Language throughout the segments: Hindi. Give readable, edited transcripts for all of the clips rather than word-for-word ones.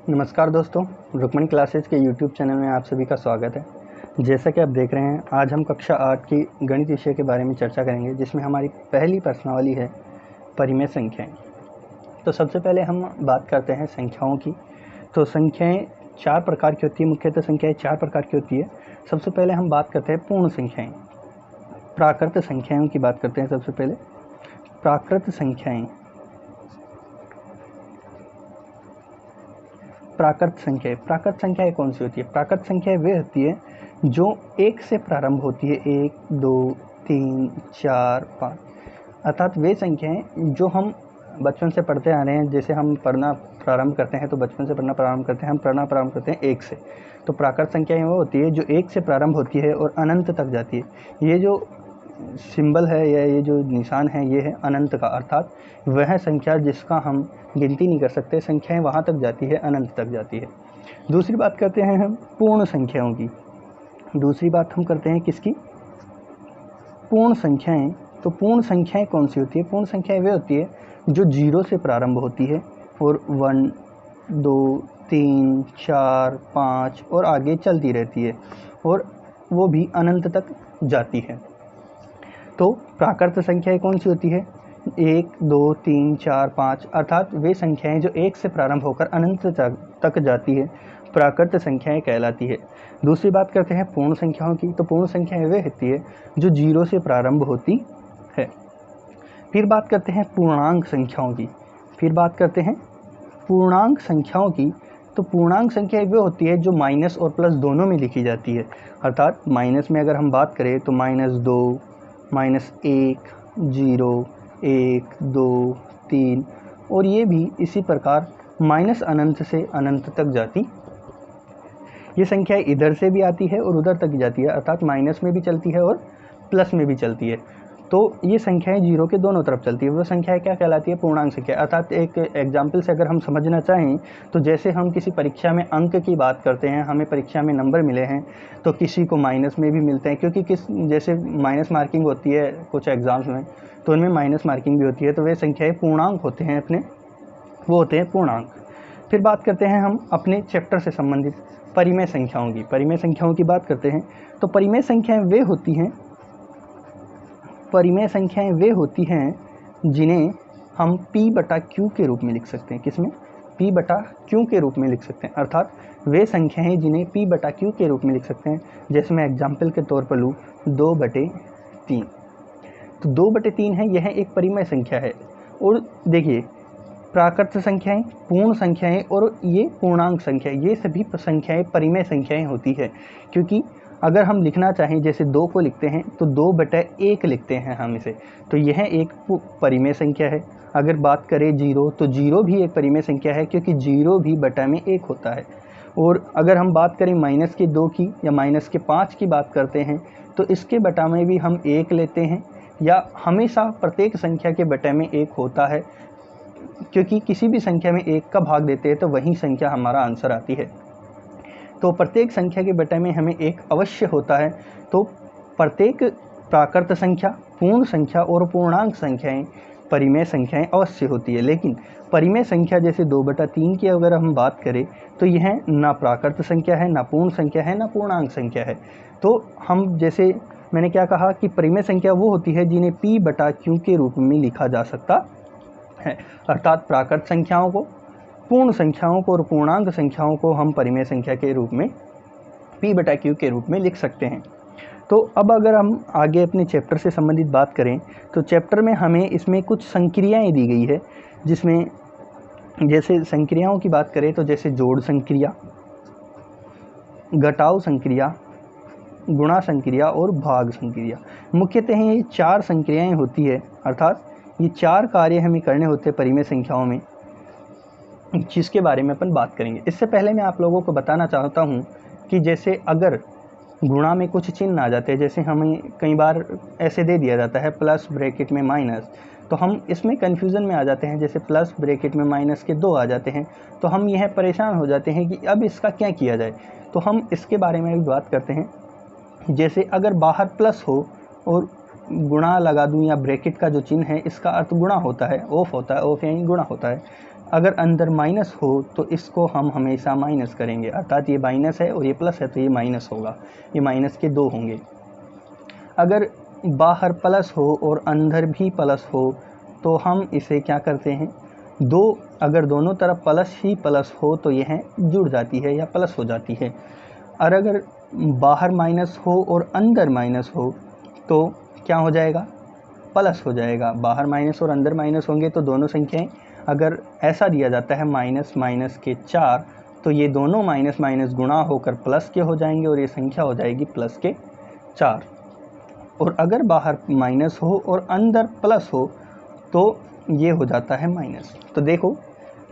नमस्कार दोस्तों, रुक्मणी क्लासेज के यूट्यूब चैनल में आप सभी का स्वागत है। जैसा कि आप देख रहे हैं, आज हम कक्षा 8 की गणित विषय के बारे में चर्चा करेंगे, जिसमें हमारी पहली प्रश्नावली है परिमेय संख्याएं। तो सबसे पहले हम बात करते हैं संख्याओं की। तो संख्याएं 4 प्रकार की होती है, मुख्यतः संख्याएं 4 प्रकार की होती है। सबसे पहले हम बात करते हैं पूर्ण संख्याएँ, प्राकृत संख्याओं की बात करते हैं। सबसे पहले प्राकृत संख्याएँ। प्राकृत संख्याएं कौन सी होती है? प्राकृत संख्याएं वे होती है जो 1 से प्रारंभ होती है। 1, 2, 3, 4, 5, अर्थात वे संख्याएं जो हम बचपन से पढ़ते आ रहे हैं। जैसे हम पढ़ना प्रारंभ करते हैं तो बचपन से पढ़ना प्रारंभ करते हैं, हम पढ़ना प्रारंभ करते हैं 1 से। तो प्राकृत संख्याएं वो होती है जो 1 से प्रारंभ होती है और अनंत तक जाती है। ये जो सिंबल है या ये जो निशान है, ये है अनंत का, अर्थात वह संख्या जिसका हम गिनती नहीं कर सकते। संख्याएं वहाँ तक जाती है, अनंत तक जाती है। दूसरी बात करते हैं हम पूर्ण संख्याओं की। दूसरी बात हम करते हैं किसकी? पूर्ण संख्याएं। तो पूर्ण संख्याएं कौन सी होती है? पूर्ण संख्याएं वे होती है जो 0 से प्रारंभ होती है और 1, 2, 3, 4, 5 और आगे चलती रहती है और वो भी अनंत तक जाती है। तो प्राकृत संख्याएं कौन सी होती है? 1, 2, 3, 4, 5, अर्थात वे संख्याएं जो 1 से प्रारंभ होकर अनंत तक जाती है, प्राकृत संख्याएं कहलाती है। दूसरी बात करते हैं पूर्ण संख्याओं की। तो पूर्ण संख्याएं वे होती है जो 0 से प्रारंभ होती है। फिर बात करते हैं पूर्णांक संख्याओं की। तो पूर्णांक संख्याएं वे होती है जो माइनस और प्लस दोनों में लिखी जाती है। अर्थात माइनस में अगर हम बात करें तो -2, -1, 0, 1, 2, 3 और ये भी इसी प्रकार माइनस अनंत से अनंत तक जाती। ये संख्या इधर से भी आती है और उधर तक जाती है, अर्थात माइनस में भी चलती है और प्लस में भी चलती है। तो ये संख्याएं 0 के दोनों तरफ चलती है। वो संख्या क्या कहलाती है? पूर्णांक संख्या। अर्थात एक एग्जाम्पल से अगर हम समझना चाहें तो जैसे हम किसी परीक्षा में अंक की बात करते हैं, हमें परीक्षा में नंबर मिले हैं तो किसी को माइनस में भी मिलते हैं, क्योंकि जैसे माइनस मार्किंग होती है कुछ एग्ज़ाम्स में, तो उनमें माइनस मार्किंग भी होती है। तो वे संख्याएँ पूर्णांक होते हैं वो होते हैं पूर्णांक। फिर बात करते हैं हम अपने चैप्टर से संबंधित परिमेय संख्याओं की। परिमेय संख्याओं की बात करते हैं तो परिमेय संख्याएं वे होती हैं जिन्हें हम P/Q के रूप में लिख सकते हैं। किसमें? P/Q के रूप में लिख सकते हैं। अर्थात वे संख्याएं जिन्हें P/Q के रूप में लिख सकते हैं। जैसे मैं एग्जाम्पल के तौर पर लूँ 2/3। तो 2/3 है, यह एक परिमेय संख्या है। और देखिए, प्राकृत संख्याएं, पूर्ण संख्याएं और ये पूर्णांक संख्या, ये सभी संख्याएं परिमेय संख्याएं होती है। क्योंकि अगर हम लिखना चाहें, जैसे 2 को लिखते हैं तो 2/1 लिखते हैं हम इसे, तो यह एक परिमेय संख्या है। अगर बात करें 0, तो 0 भी एक परिमेय संख्या है, क्योंकि 0 भी बटा में 1 होता है। और अगर हम बात करें -2 की या -5 की बात करते हैं, तो इसके बटा में भी हम 1 लेते हैं, या हमेशा प्रत्येक संख्या के बटा में 1 होता है, क्योंकि किसी भी संख्या में 1 का भाग देते हैं तो वही संख्या हमारा आंसर आती है। तो प्रत्येक संख्या के बटे में हमें 1 अवश्य होता है। तो प्रत्येक प्राकृत संख्या, पूर्ण संख्या और पूर्णांक संख्याएं परिमेय संख्याएं अवश्य होती है। लेकिन परिमेय संख्या जैसे 2/3 की अगर हम बात करें तो यह ना प्राकृत संख्या है, ना पूर्ण संख्या है, ना पूर्णांक संख्या है। तो हम, जैसे मैंने क्या कहा कि परिमेय संख्या वो होती है जिन्हें P/Q के रूप में लिखा जा सकता है। अर्थात प्राकृत संख्याओं को, पूर्ण संख्याओं को और पूर्णांक संख्याओं को हम परिमेय संख्या के रूप में P/Q के रूप में लिख सकते हैं। तो अब अगर हम आगे अपने चैप्टर से संबंधित बात करें तो चैप्टर में हमें इसमें कुछ संक्रियाएं दी गई है, जिसमें जैसे संक्रियाओं की बात करें तो जैसे जोड़ संक्रिया, घटाव संक्रिया, गुणा संक्रिया और भाग संक्रिया। मुख्यतः ये 4 संक्रियाएं होती है। अर्थात ये 4 कार्य हमें करने होते हैं परिमेय संख्याओं में, जिसके बारे में अपन बात करेंगे। इससे पहले मैं आप लोगों को बताना चाहता हूँ कि जैसे अगर गुणा में कुछ चिन्ह आ जाते हैं, जैसे हमें कई बार ऐसे दे दिया जाता है प्लस ब्रैकेट में माइनस, तो हम इसमें कन्फ्यूज़न में आ जाते हैं। जैसे प्लस ब्रैकेट में माइनस के 2 आ जाते हैं तो हम यह परेशान हो जाते हैं कि अब इसका क्या किया जाए। तो हम इसके बारे में भी बात करते हैं। जैसे अगर बाहर प्लस हो और गुणा लगा दूं, या ब्रैकेट का जो चिन्ह है इसका अर्थ गुणा होता है, ऑफ होता है, ऑफ यानी गुणा होता है। अगर अंदर माइनस हो तो इसको हम हमेशा माइनस करेंगे, अर्थात ये माइनस है और ये प्लस है तो ये माइनस होगा, ये माइनस के 2 होंगे। अगर बाहर प्लस हो और अंदर भी प्लस हो तो हम इसे क्या करते हैं, अगर दोनों तरफ प्लस ही प्लस हो तो यह जुड़ जाती है या प्लस हो जाती है। और अगर बाहर माइनस हो और अंदर माइनस हो तो क्या हो जाएगा, प्लस हो जाएगा। बाहर माइनस और अंदर माइनस होंगे तो दोनों संख्याएं, अगर ऐसा दिया जाता है माइनस माइनस के 4 तो ये दोनों माइनस माइनस गुणा होकर प्लस के हो जाएंगे और ये संख्या हो जाएगी प्लस के 4। और अगर बाहर माइनस हो और अंदर प्लस हो तो ये हो जाता है माइनस। तो देखो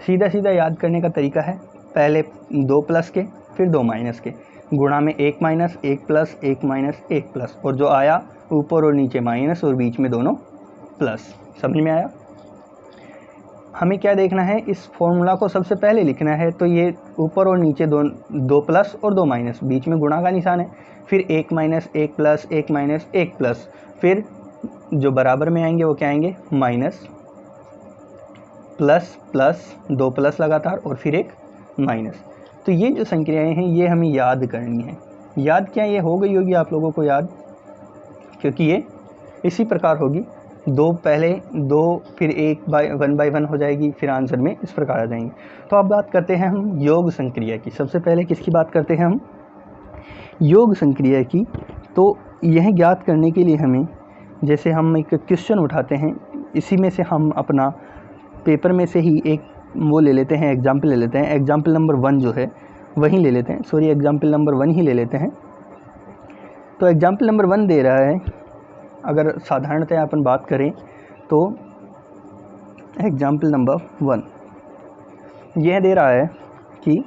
सीधा सीधा याद करने का तरीका है, पहले 2 प्लस के फिर 2 माइनस के, गुणा में 1 माइनस 1 प्लस 1 माइनस 1 प्लस, और जो आया ऊपर और नीचे माइनस और बीच में दोनों प्लस। समझ में आया? हमें क्या देखना है, इस फॉर्मूला को सबसे पहले लिखना है तो ये ऊपर और नीचे 2 प्लस और 2 माइनस, बीच में गुणा का निशान है, फिर 1 माइनस 1 प्लस 1 माइनस 1 प्लस, फिर जो बराबर में आएंगे वो क्या आएंगे, माइनस प्लस प्लस 2 प्लस लगातार और फिर एक माइनस। तो ये जो संख्याएं हैं ये हमें याद करनी है। याद क्या ये हो गई होगी आप लोगों को याद, क्योंकि ये इसी प्रकार होगी, 2 पहले 2 फिर 1 बाय 1 हो जाएगी, फिर आंसर में इस प्रकार आ जाएंगे। तो अब बात करते हैं हम योग संक्रिया की। सबसे पहले किसकी बात करते हैं हम, योग संक्रिया की। तो यह ज्ञात करने के लिए हमें, जैसे हम एक क्वेश्चन उठाते हैं, इसी में से हम अपना पेपर में से ही एक वो ले लेते हैं, एग्जाम्पल ले लेते हैं। एग्जाम्पल नंबर 1 जो है वही ले लेते हैं, सॉरी एग्जाम्पल नंबर 1 ही ले लेते हैं। तो एग्जाम्पल नंबर 1 दे रहा है, अगर साधारणतः अपन बात करें तो एग्जाम्पल नंबर 1 यह दे रहा है कि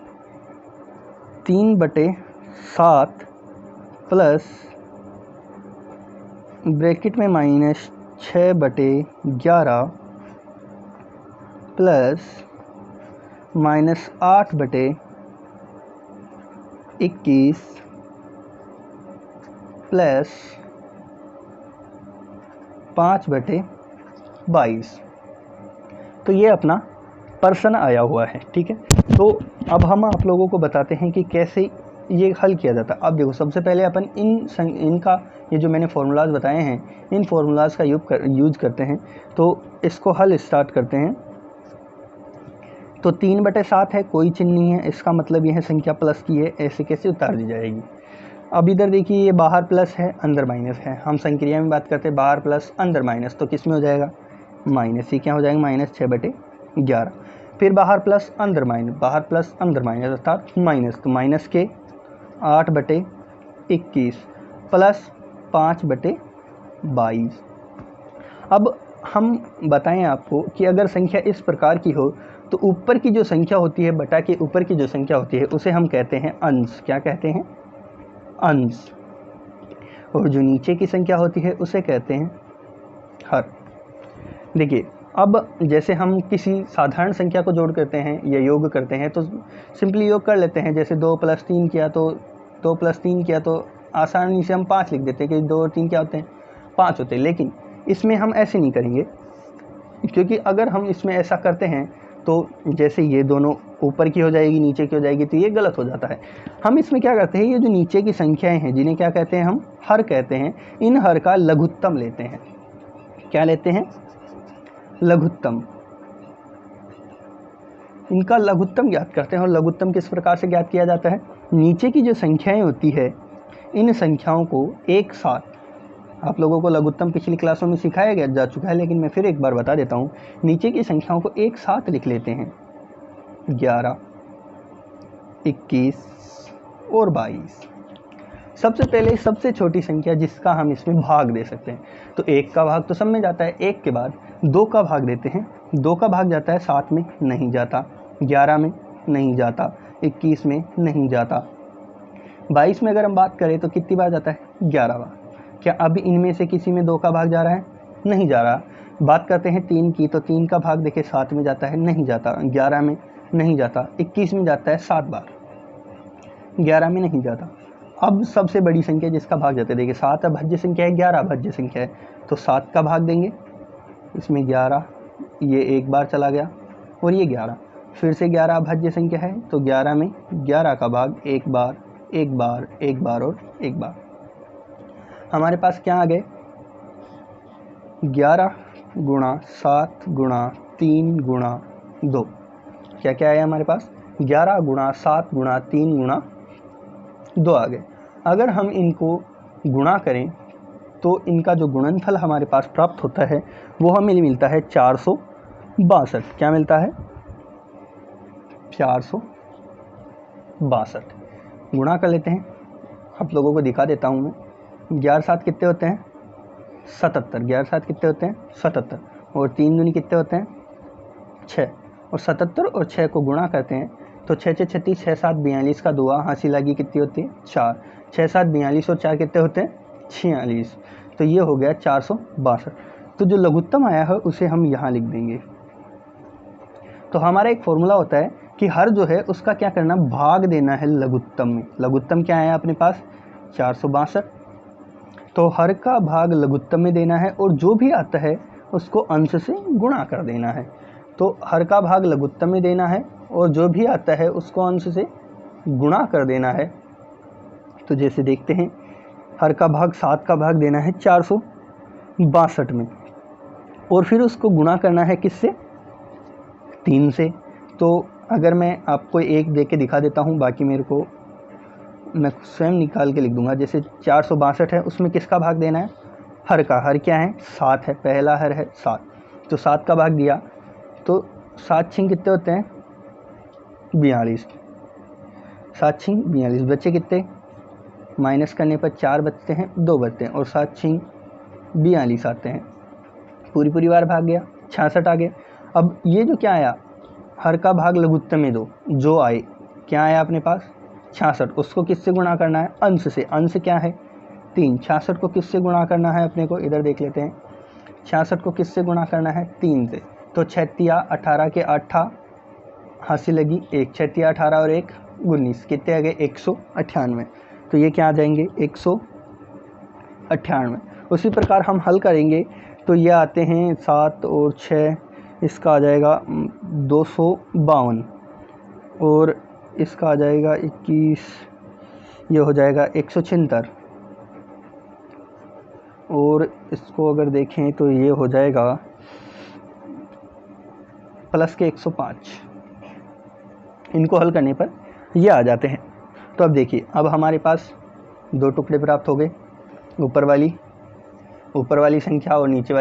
3/7 प्लस ब्रैकेट में माइनस 6/11 प्लस माइनस 8/21 प्लस 5/22। तो ये अपना प्रश्न आया हुआ है, ठीक है। तो अब हम आप लोगों को बताते हैं कि कैसे ये हल किया जाता है। अब देखो सबसे पहले अपन इनका ये जो मैंने फार्मूलाज बताए हैं, इन फार्मूलाज का यूज करते हैं। तो इसको हल स्टार्ट करते हैं। तो 3/7 है, कोई चिन्ह नहीं है, इसका मतलब यह संख्या प्लस की है, ऐसे कैसे उतार दी जाएगी। अब इधर देखिए ये बाहर प्लस है अंदर माइनस है, हम संक्रिया में बात करते हैं बाहर प्लस अंदर माइनस, तो किस में हो जाएगा, माइनस ही क्या हो जाएगा, माइनस 6/11। फिर बाहर प्लस अंदर माइनस, बाहर प्लस अंदर माइनस अर्थात माइनस, तो माइनस के 8/21 प्लस 5/22। अब हम बताएं आपको कि अगर संख्या इस प्रकार की हो तो ऊपर की जो संख्या होती है बटा के ऊपर की जो संख्या होती है उसे हम कहते हैं अंश। क्या कहते हैं, अंश। और जो नीचे की संख्या होती है उसे कहते हैं हर। देखिए अब जैसे हम किसी साधारण संख्या को जोड़ करते हैं या योग करते हैं तो सिंपली योग कर लेते हैं। जैसे 2 + 3 किया तो 2 + 3 किया तो आसानी से हम 5 लिख देते हैं कि 2 और 3 क्या होते हैं, 5 होते हैं। लेकिन इसमें हम ऐसे नहीं करेंगे, क्योंकि अगर हम इसमें ऐसा करते हैं तो जैसे ये दोनों ऊपर की हो जाएगी नीचे की हो जाएगी, तो ये गलत हो जाता है। हम इसमें क्या करते हैं, ये जो नीचे की संख्याएं हैं जिन्हें क्या कहते हैं, हम हर कहते हैं, इन हर का लघुत्तम लेते हैं। क्या लेते हैं, लघुत्तम। इनका लघुत्तम ज्ञात करते हैं। और लघुत्तम किस प्रकार से ज्ञात किया जाता है, नीचे की जो संख्याएं होती है इन संख्याओं को एक साथ, आप लोगों को लघुत्तम पिछली क्लासों में सिखाया गया जा चुका है, लेकिन मैं फिर एक बार बता देता हूँ। नीचे की संख्याओं को एक साथ लिख लेते हैं, 11, 21 और 22। सबसे पहले सबसे छोटी संख्या जिसका हम इसमें भाग दे सकते हैं, तो 1 का भाग तो सब में जाता है, 1 के बाद 2 का भाग देते हैं। 2 का भाग जाता है 7 में, नहीं जाता, 11 में नहीं जाता, 21 में नहीं जाता, 22 में अगर हम बात करें तो कितनी बार जाता है, 11 बार। क्या अभी इनमें से किसी में 2 का भाग जा रहा है, नहीं जा रहा। बात करते हैं 3 की, तो 3 का भाग देखिए 7 में जाता है, नहीं जाता, 11 में नहीं जाता, 21 में जाता है 7 बार, 11 में नहीं जाता। अब सबसे बड़ी संख्या जिसका भाग जाता है, देखिए 7 अभाज्य संख्या है, 11 अभाज्य संख्या है, तो 7 का भाग देंगे, इसमें 11 ये 1 बार चला गया, और ये 11, फिर से 11 अभाज्य संख्या है, तो 11 में 11 का भाग एक बार, एक बार, एक बार और एक बार। हमारे पास क्या आ गए, 11 गुणा 7 गुणा 3 गुणा 2, क्या क्या है हमारे पास, 11 गुणा 7 गुणा 3 गुणा 2 आ गए। अगर हम इनको गुणा करें तो इनका जो गुणनफल हमारे पास प्राप्त होता है वो हमें मिलता है 462। क्या मिलता है, 462। गुणा कर लेते हैं, आप लोगों को दिखा देता हूँ मैं। 11 7 कितने होते हैं, 77। 11 7 कितने होते हैं, 77। और 3 दूनी कितने होते हैं, 6। और 77 और 6 को गुणा करते हैं तो 6 6 36, 6 7 42 का दुआ हासिल लगी कितनी होती है, 4। 6 7 42 और 4 कितने होते हैं, 46। तो ये हो गया 462। तो जो लघुत्तम आया है उसे हम यहाँ लिख देंगे। तो हमारा एक फॉर्मूला होता है कि हर जो है उसका क्या करना, भाग देना है लघुत्तम में। लघुत्तम क्या है अपने पास, 462। तो हर का भाग लघुत्तम में देना है और जो भी आता है उसको अंश से गुणा कर देना है। तो हर का भाग लघुत्तम में देना है और जो भी आता है उसको अंश से गुणा कर देना है। तो जैसे देखते हैं, हर का भाग 7 का भाग देना है 462 में और फिर उसको गुणा करना है किससे, 3 से। तो अगर मैं आपको एक दे के दिखा देता हूँ, बाकी मेरे को मैं स्वयं निकाल के लिख दूंगा। जैसे 462 है, उसमें किसका भाग देना है, हर का। हर क्या है, 7 है, पहला हर है 7। तो 7 का भाग दिया तो 7 छिंग कितने होते हैं, 42। 7 छिंग 42, बच्चे कितने, माइनस करने पर 4 बचते हैं, 2 बचते हैं और 7 छिंग 42 आते हैं। पूरी पूरी बार भाग गया, 66 आ गए। अब ये जो क्या आया, हर का भाग लघुत्तम में दो, जो आए क्या आया अपने पास, 66। उसको किससे गुणा करना है, अंश से। अंश क्या है, 3। 66 को किससे गुणा करना है अपने को, इधर देख लेते हैं। 66 को किससे गुणा करना है, 3 से। तो 6 18 के 8 हासिल लगी 1, 6 18 और 1 19, कितने आ गए, 198। तो ये क्या आ जाएंगे, 198। उसी प्रकार हम हल करेंगे तो ये आते हैं 7 और 6, इसका आ जाएगा 252 और इसका आ जाएगा 21, ये हो जाएगा 176। और इसको अगर देखें तो ये हो जाएगा प्लस के 105। इनको हल करने पर ये आ जाते हैं। तो अब देखिए, अब हमारे पास 2 टुकड़े प्राप्त हो गए, ऊपर वाली संख्या और नीचे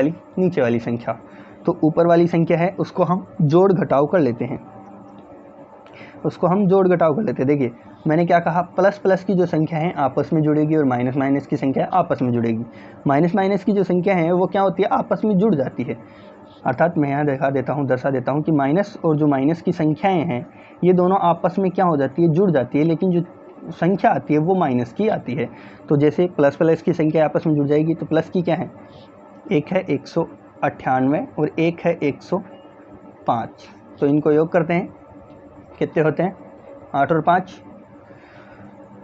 वाली संख्या। तो ऊपर वाली संख्या है उसको हम जोड़ घटाव कर लेते हैं, देखिए मैंने क्या कहा, प्लस प्लस की जो संख्या है आपस में जुड़ेगी और माइनस माइनस की संख्या आपस में जुड़ेगी। माइनस माइनस की जो संख्या है वो क्या होती है, आपस में जुड़ जाती है। अर्थात मैं यहाँ दर्शा देता हूँ कि माइनस और जो माइनस की संख्याएं हैं ये दोनों आपस में क्या हो जाती है, जुड़ जाती है, लेकिन जो संख्या आती है वो माइनस की आती है। तो जैसे प्लस प्लस की संख्या आपस में जुड़ जाएगी तो प्लस की क्या है, एक है 198 और एक है 105। तो इनको योग करते हैं, कितने होते हैं, 8 और 5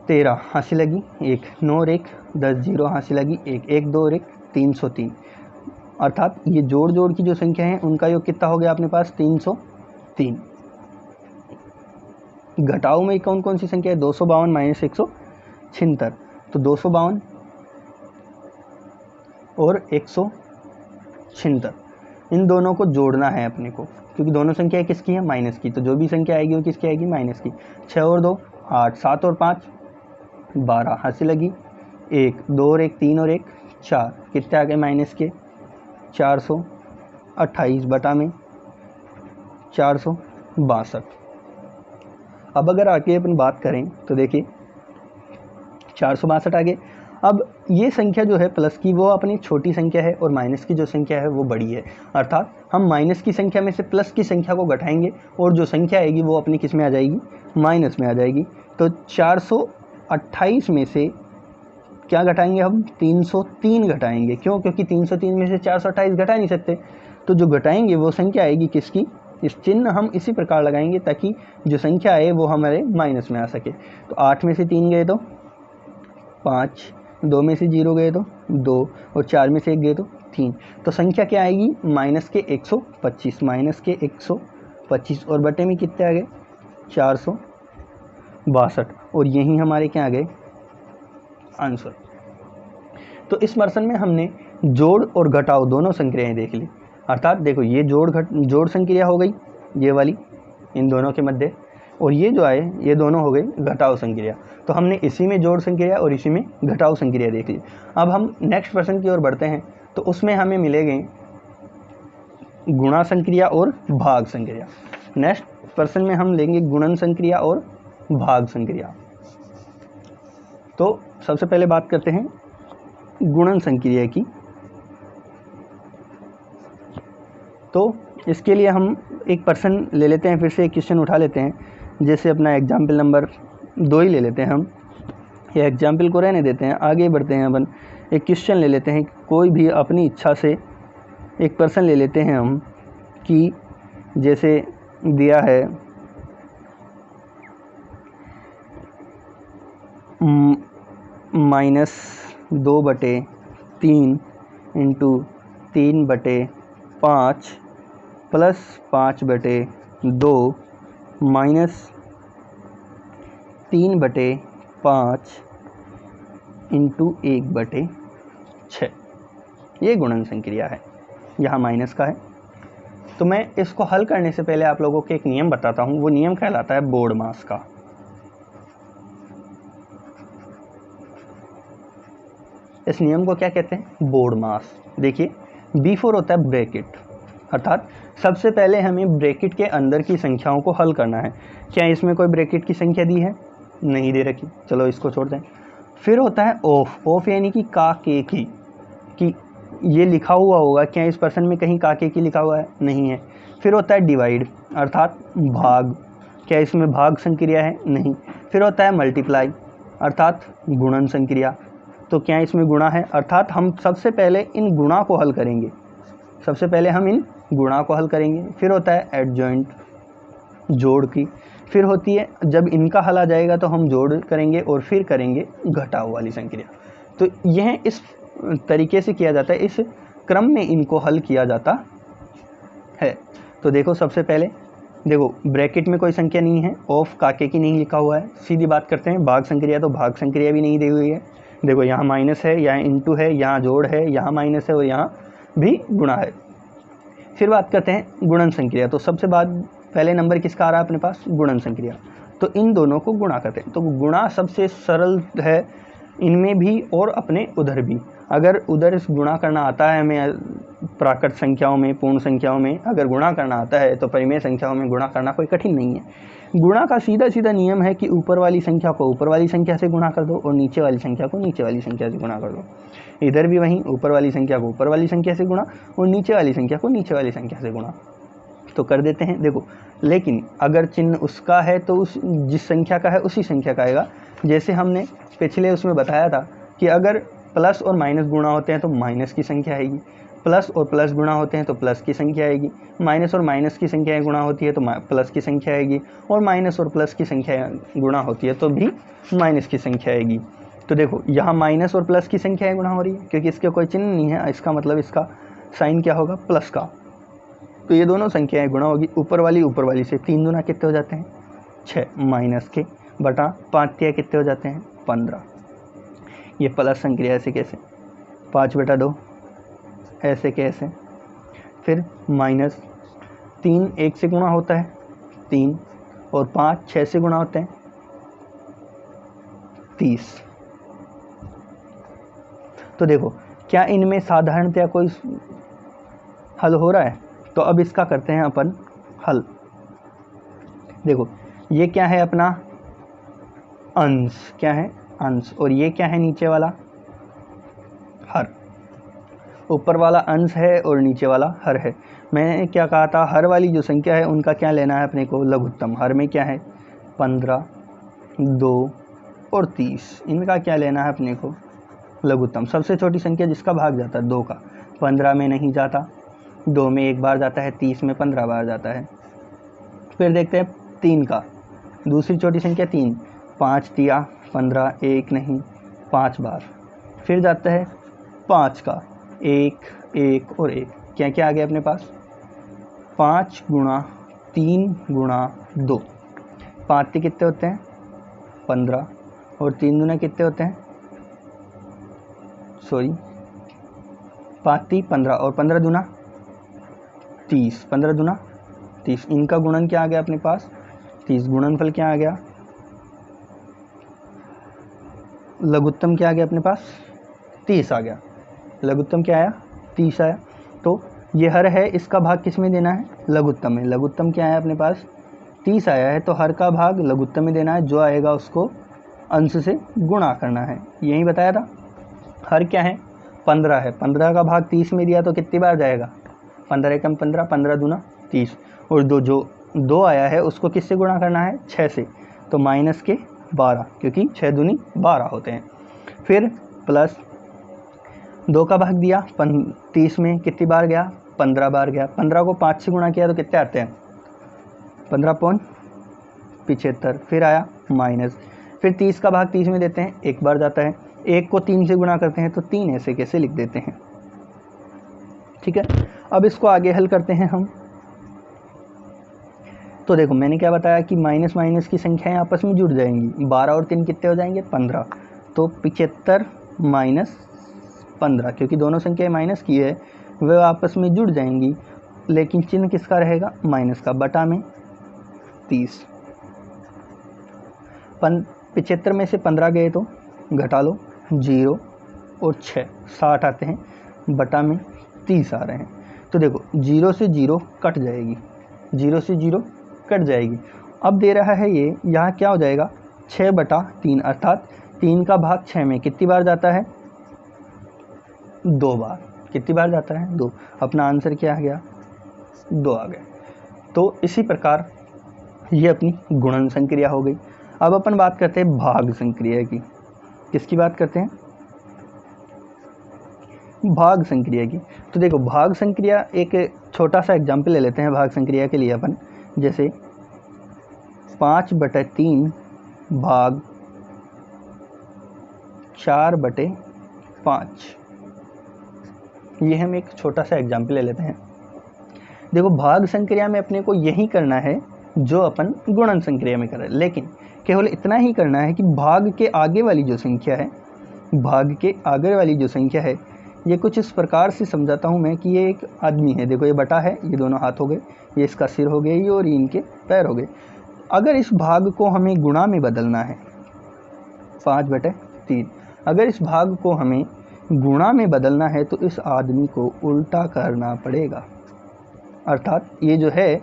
13 हासिल लगी 1, 9 और 1 10, 0 हासिल लगी 1, 1 2 और 1 303। अर्थात ये जोड़ की जो संख्या है उनका योग कितना हो गया अपने पास, 303। घटाओ में कौन कौन सी संख्या है, 252 माइनस 176। तो 252 और 176, इन दोनों को जोड़ना है अपने को, क्योंकि दोनों संख्या किसकी है, माइनस की। तो जो भी संख्या आएगी वो किसकी आएगी, माइनस की। 6 और 2 8, 7 और 5 12 हासिल लगी 1, 2 और 1 3 और 1 4, कितने आ गए माइनस के, 428 बटा में 462। अब अगर आगे अपन बात करें तो देखिए 462 आगे। अब ये संख्या जो है प्लस की वो अपनी छोटी संख्या है और माइनस की जो संख्या है वो बड़ी है। अर्थात हम माइनस की संख्या में से प्लस की संख्या को घटाएंगे और जो संख्या आएगी वो अपनी किस में आ जाएगी, माइनस में आ जाएगी। तो 428 में से क्या घटाएंगे हम, 303 घटाएंगे। क्यों, क्योंकि 303 में से 428 घटा नहीं सकते। तो जो घटाएंगे वो संख्या आएगी किसकी, इस चिन्ह हम इसी प्रकार लगाएंगे ताकि जो संख्या आए वो हमारे माइनस में आ सके। तो 8 में से 3 गए तो 5, 2 में से 0 गए तो 2 और 4 में से 1 गए तो 3। तो संख्या क्या आएगी, माइनस के 125, माइनस के 125। 25 और बटे में कितने आ गए 462 और यही हमारे क्या आ गए आंसर। तो इस प्रश्न में हमने जोड़ और घटाव दोनों संक्रियाएं देख ली। अर्थात देखो ये जोड़ संक्रिया हो गई ये वाली इन दोनों के मध्य, और ये जो आए ये दोनों हो गई घटाव संक्रिया। तो हमने इसी में जोड़ संक्रिया और इसी में घटाव संक्रिया देख ली। अब हम नेक्स्ट प्रश्न की ओर बढ़ते हैं। तो उसमें हमें मिलेंगे गुणा संक्रिया और भाग संक्रिया। नेक्स्ट प्रश्न में हम लेंगे गुणन संक्रिया और भाग संक्रिया। तो सबसे पहले बात करते हैं गुणन संक्रिया की। तो इसके लिए हम एक प्रश्न ले लेते हैं, फिर से एक क्वेश्चन उठा लेते हैं। जैसे अपना एग्जाम्पल नंबर 2 ही ले लेते हैं हम, ये एग्जाम्पल को रहने देते हैं, आगे बढ़ते हैं अपन। एक क्वेश्चन ले लेते हैं, कोई भी अपनी इच्छा से एक प्रश्न ले लेते हैं हम कि जैसे दिया है -2/3 इंटू 3/5 प्लस 5/2 माइनस 3/5 इंटू 1/6। ये गुणन संक्रिया है, यहाँ माइनस का है। तो मैं इसको हल करने से पहले आप लोगों को एक नियम बताता हूँ। वो नियम कहलाता है बोर्डमास का। इस नियम को क्या कहते हैं बोर्डमास। देखिए बिफोर होता है ब्रैकेट, अर्थात सबसे पहले हमें ब्रैकेट के अंदर की संख्याओं को हल करना है। क्या इसमें कोई ब्रैकेट की संख्या दी है, नहीं दे रखी, चलो इसको छोड़ दें। फिर होता है ऑफ यानी कि का के की, कि ये लिखा हुआ होगा, क्या इस प्रश्न में कहीं का के की लिखा हुआ है, नहीं है। फिर होता है डिवाइड अर्थात भाग, क्या इसमें भाग संक्रिया है, नहीं। फिर होता है मल्टीप्लाई अर्थात गुणन संक्रिया, तो क्या इसमें गुणा है, अर्थात हम सबसे पहले इन गुणा को हल करेंगे, सबसे पहले हम इन गुणा को हल करेंगे। फिर होता है एडजॉइंट जोड़ की, फिर होती है जब इनका हल आ जाएगा तो हम जोड़ करेंगे और फिर करेंगे घटाव वाली संक्रिया। तो यह इस तरीके से किया जाता है, इस क्रम में इनको हल किया जाता है। तो देखो सबसे पहले देखो ब्रैकेट में कोई संख्या नहीं है, ऑफ काके की नहीं लिखा हुआ है। सीधी बात करते हैं भाग संक्रिया, तो भाग संक्रिया भी नहीं दी हुई है। देखो यहाँ माइनस है, यहाँ इंटू है, यहाँ जोड़ है, यहाँ माइनस है और यहाँ भी गुणा है। फिर बात करते हैं गुणन संक्रिया। तो सबसे पहले नंबर किसका आ रहा है अपने पास, गुणन संक्रिया। तो इन दोनों को गुणा करते हैं। तो गुणा सबसे सरल है इनमें भी और अपने उधर भी। अगर उधर गुणा करना आता है हमें, प्राकृत संख्याओं में, पूर्ण संख्याओं में अगर गुणा करना आता है, तो परिमेय संख्याओं में गुणा करना कोई कठिन नहीं है। गुणा का सीधा सीधा नियम है कि ऊपर वाली संख्या को ऊपर वाली संख्या से गुणा कर दो और नीचे वाली संख्या को नीचे वाली संख्या से गुणा कर दो। इधर भी वहीं ऊपर वाली संख्या को ऊपर वाली संख्या से गुणा और नीचे वाली संख्या को नीचे वाली संख्या से गुणा, तो कर देते हैं। देखो लेकिन अगर चिन्ह उसका है तो उस जिस संख्या का है उसी संख्या का आएगा। जैसे हमने पिछले उसमें बताया था कि अगर प्लस और माइनस गुणा होते हैं तो माइनस की संख्या आएगी, प्लस और प्लस गुणा होते हैं तो प्लस की संख्या आएगी, माइनस और माइनस की संख्याएं गुणा होती है तो प्लस की संख्या आएगी, और माइनस और प्लस की संख्या गुणा होती है तो भी माइनस की संख्या आएगी। तो देखो यहाँ माइनस और प्लस की संख्याएं गुणा हो रही है क्योंकि इसके कोई चिन्ह नहीं है, इसका मतलब इसका साइन क्या होगा, प्लस का। तो ये दोनों संख्याएं गुणा होगी, ऊपर वाली से 3 गुना कितने हो जाते हैं 6, माइनस के बटा 5 कितने हो जाते हैं 15। ये प्लस संक्रिया ऐसे कैसे 5/2 ऐसे कैसे। फिर माइनस 3 1 से गुणा होता है 3 और 5 6 से गुणा होते हैं 30। तो देखो क्या इनमें साधारणतया कोई हल हो रहा है, तो अब इसका करते हैं अपन हल। देखो ये क्या है अपना अंश, क्या है अंश, और ये क्या है नीचे वाला हर। ऊपर वाला अंश है और नीचे वाला हर है। मैंने क्या कहा था, हर वाली जो संख्या है उनका क्या लेना है अपने को, लघुत्तम। हर में क्या है 15, 2 और 30, इनका क्या लेना है अपने को लघुत्तम। सबसे छोटी संख्या जिसका भाग जाता है 2 का, 15 में नहीं जाता, 2 में 1 बार जाता है, 30 में 15 बार जाता है। फिर देखते हैं 3 का, दूसरी छोटी संख्या 3, 5 दिया 15, 1 नहीं 5 बार। फिर जाता है 5 का, 1 1 और 1, क्या क्या आ गया अपने पास 5 गुणा 3 गुणा 2, 5 कितने होते हैं 15, और 3 दूना कितने होते हैं, सॉरी 5 15 और 15 दूना 30, 15 दूना 30, इनका गुणन क्या आ गया अपने पास 30, गुणनफल क्या आ गया, लघुत्तम क्या आ गया अपने पास 30 आ गया, लघुत्तम क्या आया 30 आया। तो ये हर है, इसका भाग किस में देना है, लघुत्तम में। लघुत्तम क्या है अपने पास 30 आया है, तो हर का भाग लघुत्तम में देना है, जो आएगा उसको अंश से गुणा करना है, यही बताया था। हर क्या है 15 है, 15 का भाग 30 में दिया तो कितनी बार जाएगा, 15 एकम 15, 15 दूना 30, और जो 2 आया है उसको किससे गुणा करना है 6 से, तो माइनस के 12, क्योंकि 6 दूनी 12 होते हैं। फिर प्लस 2 का भाग दिया 30 में कितनी बार गया 15 बार गया, 15 को 5 से गुणा किया तो कितने आते हैं 15.75, फिर आया माइनस, फिर 30 का भाग 30 में देते हैं, एक बार जाता है, 1 को 3 से गुणा करते हैं तो 3 ऐसे कैसे लिख देते हैं। ठीक है, अब इसको आगे हल करते हैं हम। तो देखो मैंने क्या बताया कि माइनस माइनस की संख्याएं आपस में जुड़ जाएंगी, 12 और 3 कितने हो जाएंगे 15, तो 75 माइनस 15, क्योंकि दोनों संख्याएं माइनस की है वह आपस में जुड़ जाएंगी, लेकिन चिन्ह किसका रहेगा माइनस का, बटा में 30। 75 में से 15 गए तो घटा लो 0 और 6 60 आते हैं, बटा में 30 आ रहे हैं। तो देखो 0 से 0 कट जाएगी, 0 से 0 कट जाएगी। अब दे रहा है ये, यहाँ क्या हो जाएगा 6/3, अर्थात 3 का भाग 6 में कितनी बार जाता है 2 बार, कितनी बार जाता है 2, अपना आंसर क्या आ गया 2 आ गया। तो इसी प्रकार ये अपनी गुणन संक्रिया हो गई। अब अपन बात करते हैं भाग संक्रिया की, किसकी बात करते हैं भाग संक्रिया की। तो देखो भाग संक्रिया, एक छोटा सा एग्जाम्पल ले लेते हैं भाग संक्रिया के लिए अपन, जैसे 5/3 भाग 4/5, ये हम एक छोटा सा एग्जाम्पल ले लेते हैं। देखो भाग संक्रिया में अपने को यही करना है जो अपन गुणन संक्रिया में कर रहे हैं, लेकिन केवल इतना ही करना है कि भाग के आगे वाली जो संख्या है, भाग के आगे वाली जो संख्या है, ये कुछ इस प्रकार से समझाता हूँ मैं कि ये एक आदमी है, देखो ये बटा है, ये दोनों हाथ हो गए, ये इसका सिर हो गया, ये और ये इनके पैर हो गए। अगर इस भाग को हमें गुणा में बदलना है 5/3, अगर इस भाग को हमें गुणा में बदलना है तो इस आदमी को उल्टा करना पड़ेगा, अर्थात ये जो है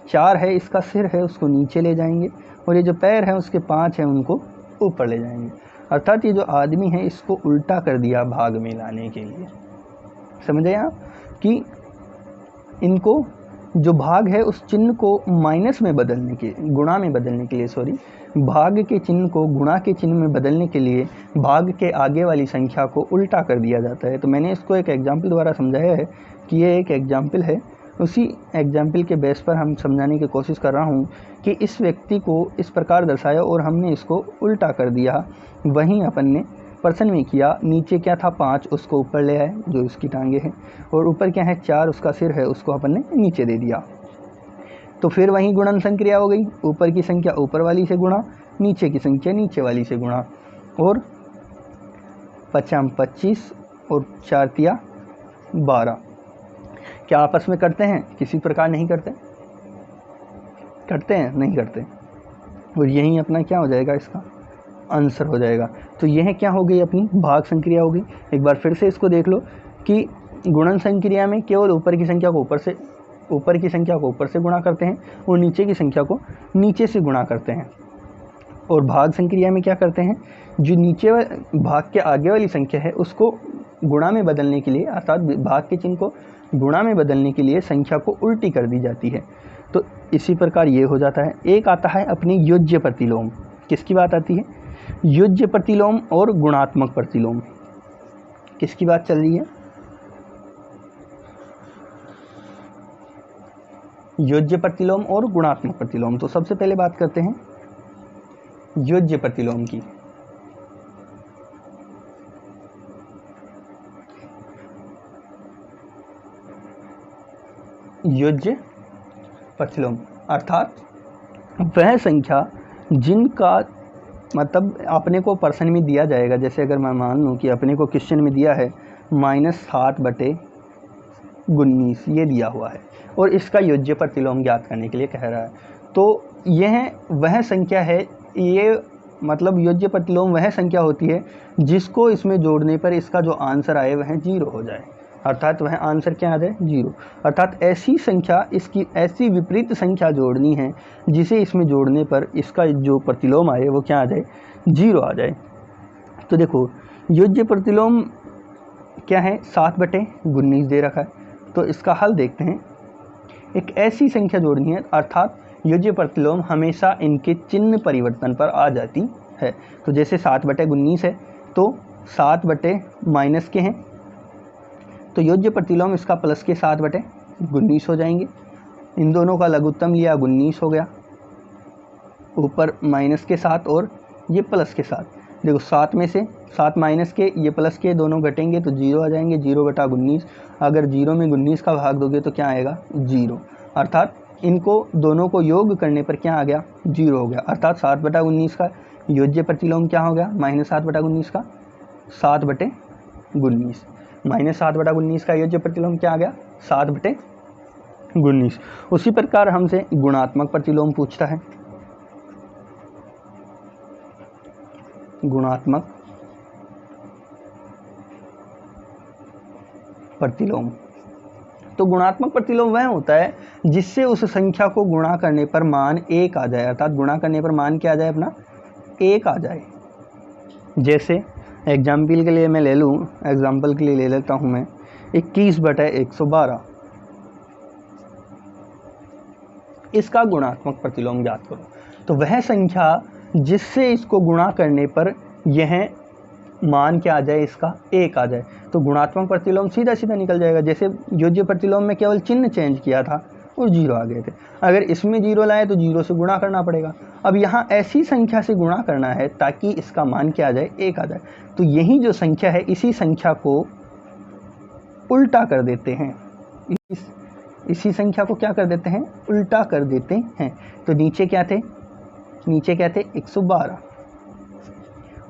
4 है, इसका सिर है उसको नीचे ले जाएंगे, और ये जो पैर है उसके 5 हैं उनको ऊपर ले जाएंगे, अर्थात ये जो आदमी है इसको उल्टा कर दिया भाग में लाने के लिए। समझे आप कि इनको जो भाग है उस चिन्ह को माइनस में बदलने के, गुणा में बदलने के लिए, सॉरी, भाग के चिन्ह को गुणा के चिन्ह में बदलने के लिए भाग के आगे वाली संख्या को उल्टा कर दिया जाता है। तो मैंने इसको एक एग्जाम्पल द्वारा समझाया है कि ये एक एग्जाम्पल है, उसी एग्जाम्पल के बेस पर हम समझाने की कोशिश कर रहा हूँ कि इस व्यक्ति को इस प्रकार दर्शाया और हमने इसको उल्टा कर दिया। वहीं अपन ने पर्सन में किया, नीचे क्या था 5, उसको ऊपर ले आए जो इसकी टांगे हैं, और ऊपर क्या है 4, उसका सिर है, उसको अपन ने नीचे दे दिया। तो फिर वहीं गुणन संक्रिया हो गई, ऊपर की संख्या ऊपर वाली से गुणा, नीचे की संख्या नीचे वाली से गुणा, और 5 25 और 4 तिया 12। क्या आपस में करते हैं, किसी प्रकार नहीं करते, करते हैं नहीं करते, और यही अपना क्या हो जाएगा, इसका आंसर हो जाएगा। तो यह क्या हो गई, अपनी भाग संक्रिया हो गई। एक बार फिर से इसको देख लो कि गुणन संक्रिया में केवल ऊपर की संख्या को ऊपर से गुणा करते हैं और नीचे की संख्या को नीचे से गुणा करते हैं, और भाग संक्रिया में क्या करते हैं, जो नीचे भाग के आगे वाली संख्या है उसको गुणा में बदलने के लिए, अर्थात भाग के चिन्ह को गुणा में बदलने के लिए संख्या को उल्टी कर दी जाती है। तो इसी प्रकार ये हो जाता है। एक आता है अपनी योज्य प्रतिलोम, किसकी बात आती है, योज्य प्रतिलोम और गुणात्मक प्रतिलोम, किसकी बात चल रही है, योज्य प्रतिलोम और गुणात्मक प्रतिलोम। तो सबसे पहले बात करते हैं योज्य प्रतिलोम की। योज्य प्रतिलोम, अर्थात वह संख्या जिनका मतलब अपने को पर्सन में दिया जाएगा। जैसे अगर मैं मान लूँ कि अपने को क्वेश्चन में दिया है -7/19 ये दिया हुआ है और इसका योज्य प्रतिलोम ज्ञात करने के लिए कह रहा है, तो यह वह संख्या है, ये मतलब योज्य प्रतिलोम वह संख्या होती है जिसको इसमें जोड़ने पर इसका जो आंसर आए वह 0 हो जाए, अर्थात वह आंसर क्या आ जाए 0। अर्थात ऐसी संख्या, इसकी ऐसी विपरीत संख्या जोड़नी है जिसे इसमें जोड़ने पर इसका जो प्रतिलोम आए वो क्या आ जाए 0 आ जाए। तो देखो योज्य प्रतिलोम क्या है, 7/19 दे रखा है, तो इसका हल देखते हैं। एक ऐसी संख्या जोड़नी है, अर्थात योज्य प्रतिलोम हमेशा इनके चिन्ह परिवर्तन पर आ जाती है। तो जैसे 7/19 है तो 7/- के हैं, तो योज्य प्रतिलोम इसका प्लस के 7/19 हो जाएंगे। इन दोनों का लघुत्तम लिया 19 हो गया, ऊपर माइनस के 7 और ये प्लस के 7। देखो 7 में से 7 माइनस के ये प्लस के दोनों घटेंगे तो 0 आ जाएंगे, 0/19। अगर 0 में 19 का भाग दोगे तो क्या आएगा 0, अर्थात इनको दोनों को योग करने पर क्या आ गया 0 हो गया। अर्थात 7/19 का योज्य प्रतिलोम क्या हो गया -7/19 का 7/19, -7/19 का योज्य प्रतिलोम क्या आ गया 7/19। उसी प्रकार हमसे गुणात्मक प्रतिलोम पूछता है, गुणात्मक प्रतिलोम। तो गुणात्मक प्रतिलोम वह होता है जिससे उस संख्या को गुणा करने पर मान 1 आ जाए, अर्थात गुणा करने पर मान क्या आ जाए अपना 1 आ जाए। जैसे एग्जाम्पल के लिए मैं ले लूँ, एग्जाम्पल के लिए ले लेता हूँ मैं 21/112, इसका गुणात्मक प्रतिलोम ज्ञात करो। तो वह संख्या जिससे इसको गुणा करने पर यह मान क्या आ जाए इसका 1 आ जाए, तो गुणात्मक प्रतिलोम सीधा सीधा निकल जाएगा। जैसे योज्य प्रतिलोम में केवल चिन्ह चेंज किया था और 0 आ गए थे, अगर इसमें 0 लाए तो 0 से गुणा करना पड़ेगा। अब यहाँ ऐसी संख्या से गुणा करना है ताकि इसका मान क्या आ जाए 1 आ जाए, तो यही जो संख्या है इसी संख्या को उल्टा कर देते हैं, इसी संख्या को क्या कर देते हैं उल्टा कर देते हैं। तो नीचे क्या थे 112,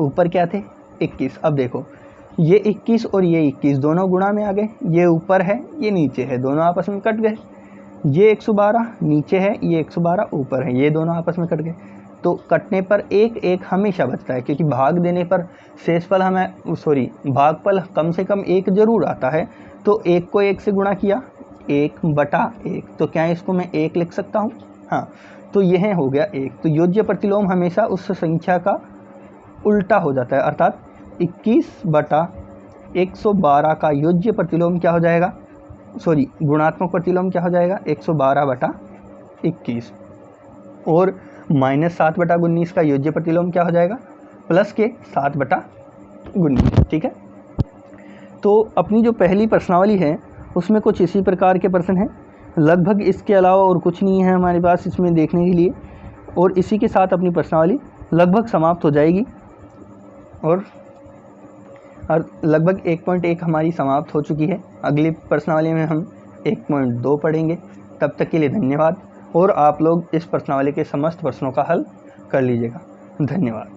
ऊपर क्या थे 21। अब देखो ये 21 और ये 21 दोनों गुणा में आ गए, ये ऊपर है ये नीचे है, दोनों आपस में कट गए। ये 112 नीचे है, ये 112 ऊपर है, ये दोनों आपस में कट गए। तो कटने पर 1 हमेशा बचता है, क्योंकि भाग देने पर शेषफल भागफल कम से कम 1 जरूर आता है। तो 1 को 1 से गुणा किया 1/1, तो क्या इसको मैं 1 लिख सकता हूँ, हाँ, तो यह हो गया 1। तो योज्य प्रतिलोम हमेशा उस संख्या का उल्टा हो जाता है, अर्थात 21/112 का योज्य प्रतिलोम क्या हो जाएगा, गुणात्मक प्रतिलोम क्या हो जाएगा 112/21, और -7/19 का योज्य प्रतिलोम क्या हो जाएगा प्लस के 7/19। ठीक है, तो अपनी जो पहली प्रश्नावली है उसमें कुछ इसी प्रकार के प्रश्न हैं, लगभग इसके अलावा और कुछ नहीं है हमारे पास इसमें देखने के लिए, और इसी के साथ अपनी प्रश्नावली लगभग समाप्त हो जाएगी और लगभग 1.1 हमारी समाप्त हो चुकी है। अगली प्रश्नावली में हम 1.2 पढ़ेंगे। तब तक के लिए धन्यवाद, और आप लोग इस प्रश्नावली के समस्त प्रश्नों का हल कर लीजिएगा। धन्यवाद।